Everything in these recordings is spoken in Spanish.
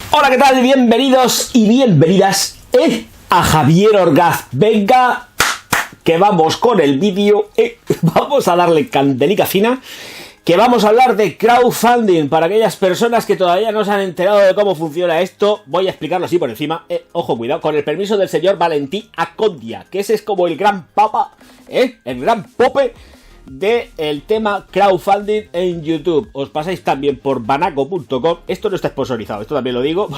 Hola, ¿qué tal? Bienvenidos y bienvenidas a Javier Orgaz. Venga, que vamos con el vídeo. Vamos a darle candelica fina, que vamos a hablar de crowdfunding. Para aquellas personas que todavía no se han enterado de cómo funciona esto, voy a explicarlo así por encima. Ojo, cuidado, con el permiso del señor Valentí Acondia, que ese es como el gran papa, el gran pope del tema crowdfunding en YouTube. Os pasáis también por banaco.com. Esto no está sponsorizado, esto también lo digo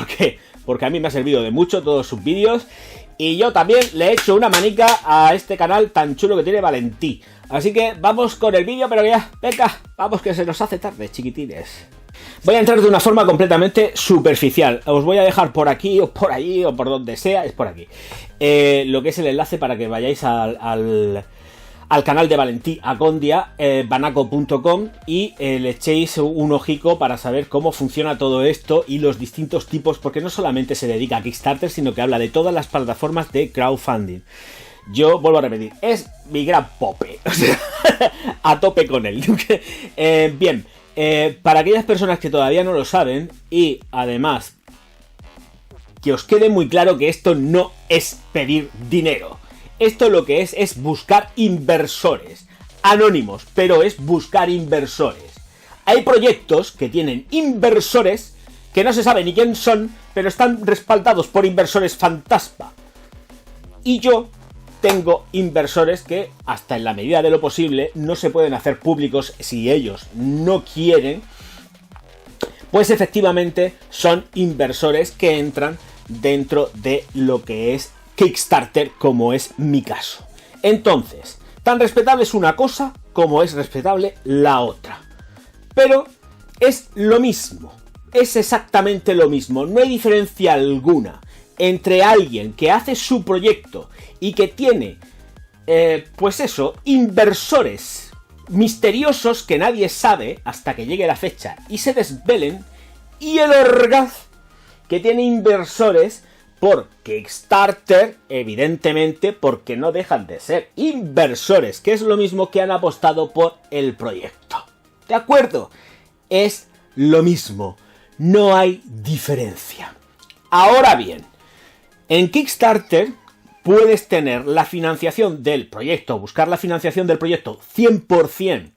porque a mí me ha servido de mucho todos sus vídeos. Y yo también le he hecho una manica a este canal tan chulo que tiene Valentí. Así que vamos con el vídeo, pero ya, venga, vamos que se nos hace tarde, chiquitines. Voy a entrar de una forma completamente superficial. Os voy a dejar por aquí, o por allí, o por donde sea, es por aquí, lo que es el enlace para que vayáis al canal de Valentí Acondia, banaco.com, y le echéis un ojico para saber cómo funciona todo esto y los distintos tipos, porque no solamente se dedica a Kickstarter, sino que habla de todas las plataformas de crowdfunding. Yo vuelvo a repetir, es mi gran pope, o sea, a tope con él. Bien, para aquellas personas que todavía no lo saben, y además que os quede muy claro que esto no es pedir dinero. Esto lo que es buscar inversores, anónimos, pero es buscar inversores. Hay proyectos que tienen inversores que no se sabe ni quién son, pero están respaldados por inversores fantasma. Y yo tengo inversores que, hasta en la medida de lo posible, no se pueden hacer públicos si ellos no quieren. Pues efectivamente son inversores que entran dentro de lo que es Kickstarter, como es mi caso. Entonces, tan respetable es una cosa como es respetable la otra. Pero es lo mismo, es exactamente lo mismo, no hay diferencia alguna entre alguien que hace su proyecto y que tiene, pues eso, inversores misteriosos que nadie sabe hasta que llegue la fecha y se desvelen, y el Orgaz, que tiene inversores por Kickstarter, evidentemente, porque no dejan de ser inversores, que es lo mismo que han apostado por el proyecto. ¿De acuerdo? Es lo mismo, no hay diferencia. Ahora bien, en Kickstarter puedes tener la financiación del proyecto, buscar la financiación del proyecto 100%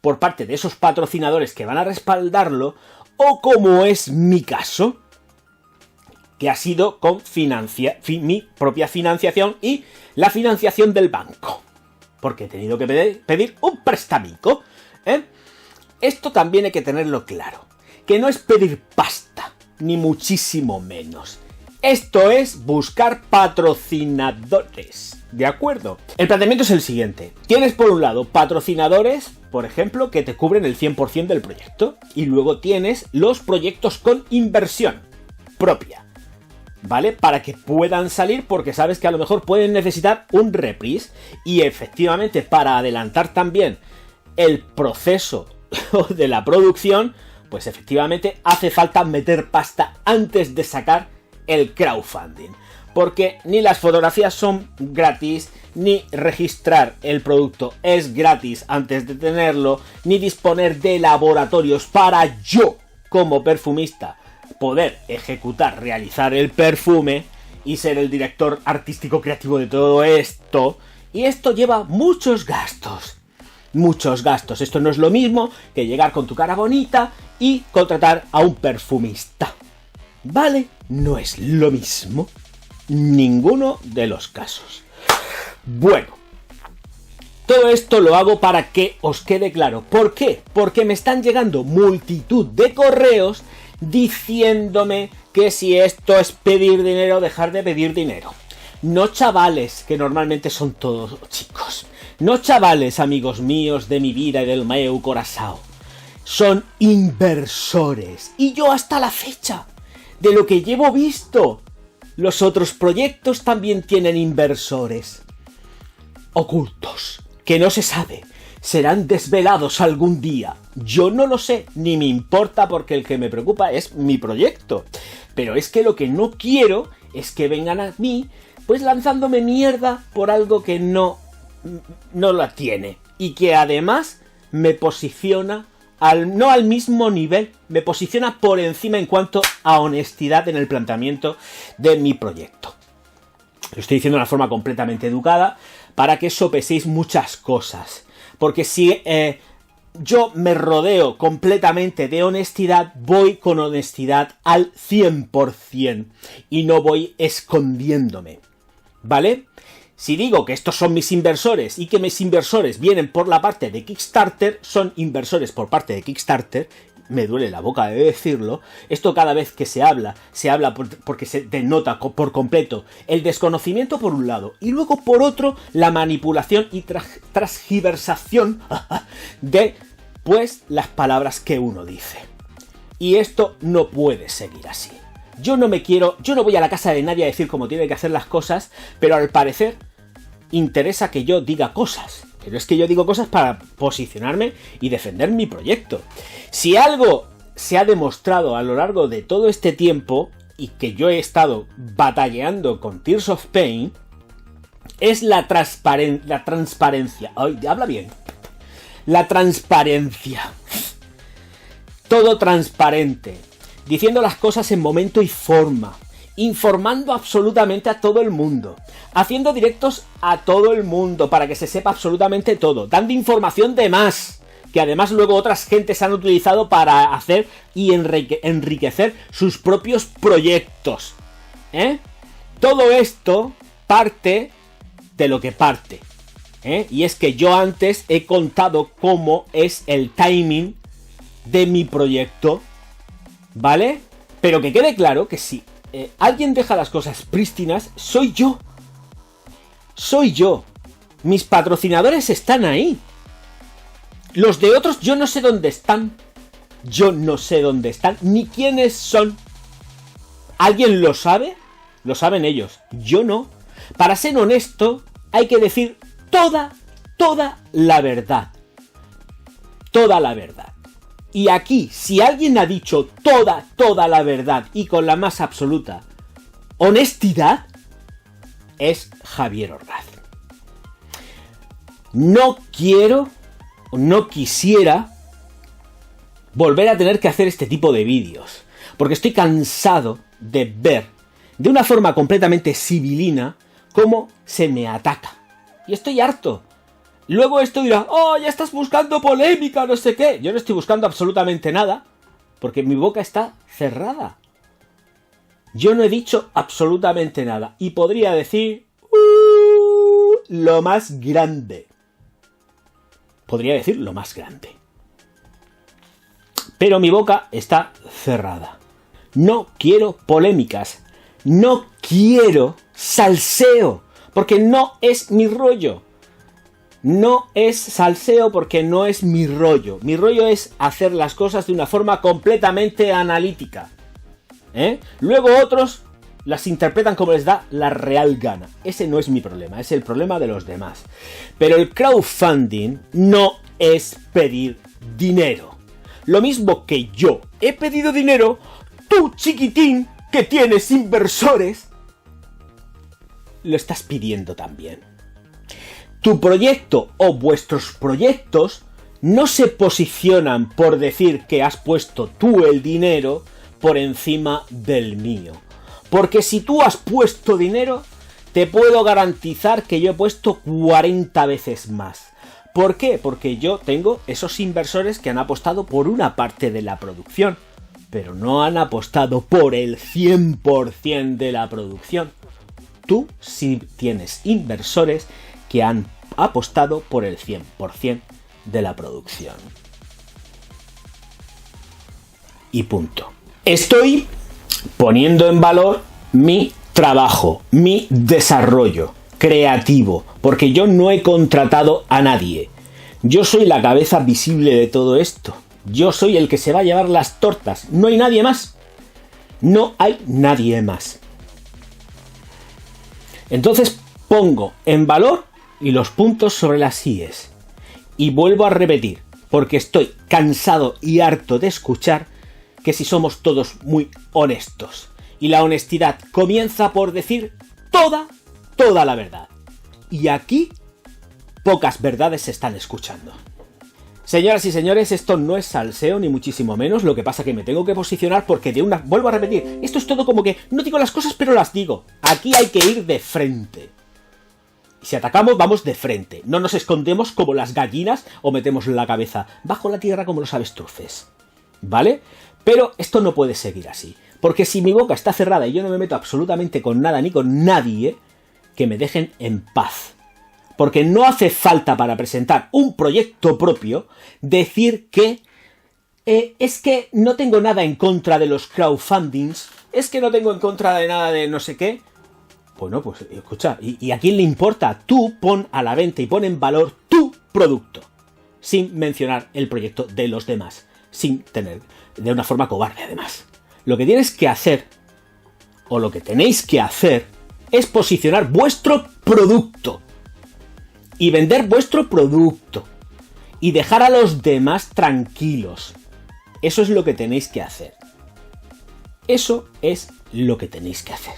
por parte de esos patrocinadores que van a respaldarlo, o como es mi caso, que ha sido con mi propia financiación y la financiación del banco, porque he tenido que pedir un prestamico. Esto también hay que tenerlo claro, que no es pedir pasta, ni muchísimo menos. Esto es buscar patrocinadores, ¿de acuerdo? El planteamiento es el siguiente. Tienes por un lado patrocinadores, por ejemplo, que te cubren el 100% del proyecto, y luego tienes los proyectos con inversión propia, ¿vale? Para que puedan salir, porque sabes que a lo mejor pueden necesitar un reprise, y efectivamente para adelantar también el proceso de la producción, pues efectivamente hace falta meter pasta antes de sacar el crowdfunding, porque ni las fotografías son gratis, ni registrar el producto es gratis antes de tenerlo, ni disponer de laboratorios para yo, como perfumista, poder ejecutar, realizar el perfume y ser el director artístico creativo de todo esto. Y esto lleva muchos gastos. Muchos gastos. Esto no es lo mismo que llegar con tu cara bonita y contratar a un perfumista, ¿vale? No es lo mismo. Ninguno de los casos. Bueno, todo esto lo hago para que os quede claro. ¿Por qué? Porque me están llegando multitud de correos diciéndome que si esto es pedir dinero, dejar de pedir dinero. No chavales, que normalmente son todos chicos. No chavales, amigos míos de mi vida y del meu corazón. Son inversores. Y yo hasta la fecha, de lo que llevo visto, los otros proyectos también tienen inversores ocultos, que no se sabe. Serán desvelados algún día. Yo no lo sé, ni me importa, porque el que me preocupa es mi proyecto. Pero es que lo que no quiero es que vengan a mí, pues lanzándome mierda por algo que no la tiene. Y que además me posiciona no al mismo nivel, me posiciona por encima en cuanto a honestidad en el planteamiento de mi proyecto. Lo estoy diciendo de una forma completamente educada para que sopeséis muchas cosas. Porque si yo me rodeo completamente de honestidad, voy con honestidad al 100% y no voy escondiéndome, ¿vale? Si digo que estos son mis inversores y que mis inversores vienen por la parte de Kickstarter, son inversores por parte de Kickstarter, me duele la boca de decirlo, esto cada vez que se habla porque se denota por completo el desconocimiento por un lado y luego por otro la manipulación y transgiversación de pues las palabras que uno dice. Y esto no puede seguir así. Yo no voy a la casa de nadie a decir cómo tiene que hacer las cosas, pero al parecer interesa que yo diga cosas. Pero es que yo digo cosas para posicionarme y defender mi proyecto. Si algo se ha demostrado a lo largo de todo este tiempo, y que yo he estado batallando con Tears of Pain, es la transparencia. ¡Ay, habla bien! La transparencia. Todo transparente. Diciendo las cosas en momento y forma. Informando absolutamente a todo el mundo, haciendo directos a todo el mundo para que se sepa absolutamente todo, dando información de más, que además luego otras gentes han utilizado para hacer y enriquecer sus propios proyectos. Todo esto parte de lo que parte, y es que yo antes he contado cómo es el timing de mi proyecto, ¿vale? Pero que quede claro que sí. Alguien deja las cosas prístinas, soy yo. Soy yo. Mis patrocinadores están ahí. Los de otros yo no sé dónde están. Yo no sé dónde están, ni quiénes son. ¿Alguien lo sabe? Lo saben ellos. Yo no. Para ser honesto, hay que decir toda la verdad. Toda la verdad. Y aquí, si alguien ha dicho toda la verdad y con la más absoluta honestidad, es Javier Orgaz. No quisiera volver a tener que hacer este tipo de vídeos, porque estoy cansado de ver de una forma completamente civilina cómo se me ataca. Y estoy harto. Luego esto dirá, oh, ya estás buscando polémica, no sé qué. Yo no estoy buscando absolutamente nada, porque mi boca está cerrada. Yo no he dicho absolutamente nada. Y podría decir lo más grande. Podría decir lo más grande. Pero mi boca está cerrada. No quiero polémicas. No quiero salseo, porque no es mi rollo. No es salseo porque no es mi rollo. Mi rollo es hacer las cosas de una forma completamente analítica. Luego otros las interpretan como les da la real gana. Ese no es mi problema, es el problema de los demás. Pero el crowdfunding no es pedir dinero. Lo mismo que yo he pedido dinero, tú chiquitín que tienes inversores, lo estás pidiendo también. Tu proyecto o vuestros proyectos no se posicionan por decir que has puesto tú el dinero por encima del mío. Porque si tú has puesto dinero, te puedo garantizar que yo he puesto 40 veces más. ¿Por qué? Porque yo tengo esos inversores que han apostado por una parte de la producción, pero no han apostado por el 100% de la producción. Tú sí tienes inversores que han apostado por el 100% de la producción. Y punto. Estoy poniendo en valor mi trabajo, mi desarrollo creativo, porque yo no he contratado a nadie. Yo soy la cabeza visible de todo esto. Yo soy el que se va a llevar las tortas. No hay nadie más. No hay nadie más. Entonces pongo en valor y los puntos sobre las íes. Y vuelvo a repetir, porque estoy cansado y harto de escuchar que si somos todos muy honestos. Y la honestidad comienza por decir toda la verdad. Y aquí pocas verdades se están escuchando. Señoras y señores, esto no es salseo ni muchísimo menos, lo que pasa que me tengo que posicionar porque vuelvo a repetir, esto es todo como que no digo las cosas pero las digo. Aquí hay que ir de frente. Si atacamos, vamos de frente. No nos escondemos como las gallinas o metemos la cabeza bajo la tierra como los avestruces. ¿Vale? Pero esto no puede seguir así. Porque si mi boca está cerrada y yo no me meto absolutamente con nada ni con nadie, que me dejen en paz. Porque no hace falta para presentar un proyecto propio decir que es que no tengo nada en contra de los crowdfundings, es que no tengo en contra de nada de no sé qué. Bueno, pues escucha, ¿y a quién le importa? Tú pon a la venta y pon en valor tu producto, sin mencionar el proyecto de los demás, sin tener, de una forma cobarde además. Lo que tienes que hacer, o lo que tenéis que hacer, es posicionar vuestro producto y vender vuestro producto y dejar a los demás tranquilos. Eso es lo que tenéis que hacer. Eso es lo que tenéis que hacer.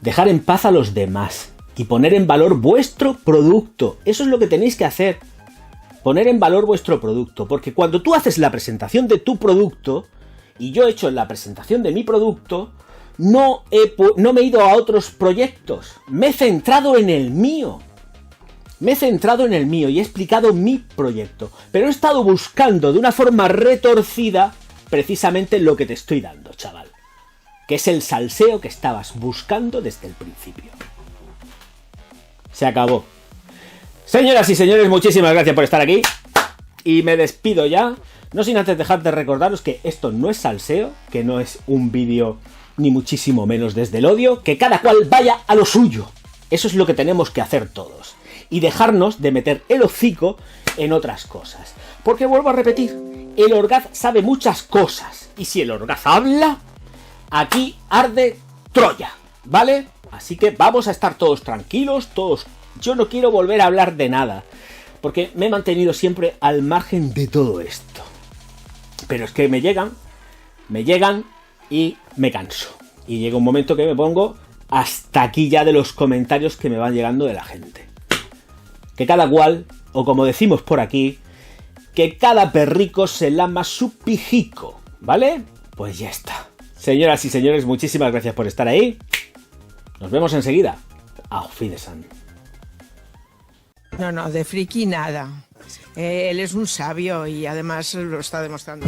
Dejar en paz a los demás y poner en valor vuestro producto. Eso es lo que tenéis que hacer. Poner en valor vuestro producto. Porque cuando tú haces la presentación de tu producto, y yo he hecho la presentación de mi producto, no me he ido a otros proyectos. Me he centrado en el mío. Me he centrado en el mío y he explicado mi proyecto. Pero he estado buscando de una forma retorcida precisamente lo que te estoy dando, chaval. Que es el salseo que estabas buscando desde el principio. Se acabó. Señoras y señores, muchísimas gracias por estar aquí. Y me despido ya. No sin antes dejar de recordaros que esto no es salseo, que no es un vídeo ni muchísimo menos desde el odio, que cada cual vaya a lo suyo. Eso es lo que tenemos que hacer todos. Y dejarnos de meter el hocico en otras cosas. Porque vuelvo a repetir, el Orgaz sabe muchas cosas. Y si el Orgaz habla, aquí arde Troya, ¿vale? Así que vamos a estar todos tranquilos, todos. Yo no quiero volver a hablar de nada, porque me he mantenido siempre al margen de todo esto. Pero es que me llegan y me canso. Y llega un momento que me pongo hasta aquí ya de los comentarios que me van llegando de la gente. Que cada cual, o como decimos por aquí, que cada perrico se lama su pijico, ¿vale? Pues ya está. Señoras y señores, muchísimas gracias por estar ahí. Nos vemos enseguida. Auf Wiedersehen. No, de friki nada. Él es un sabio y además lo está demostrando.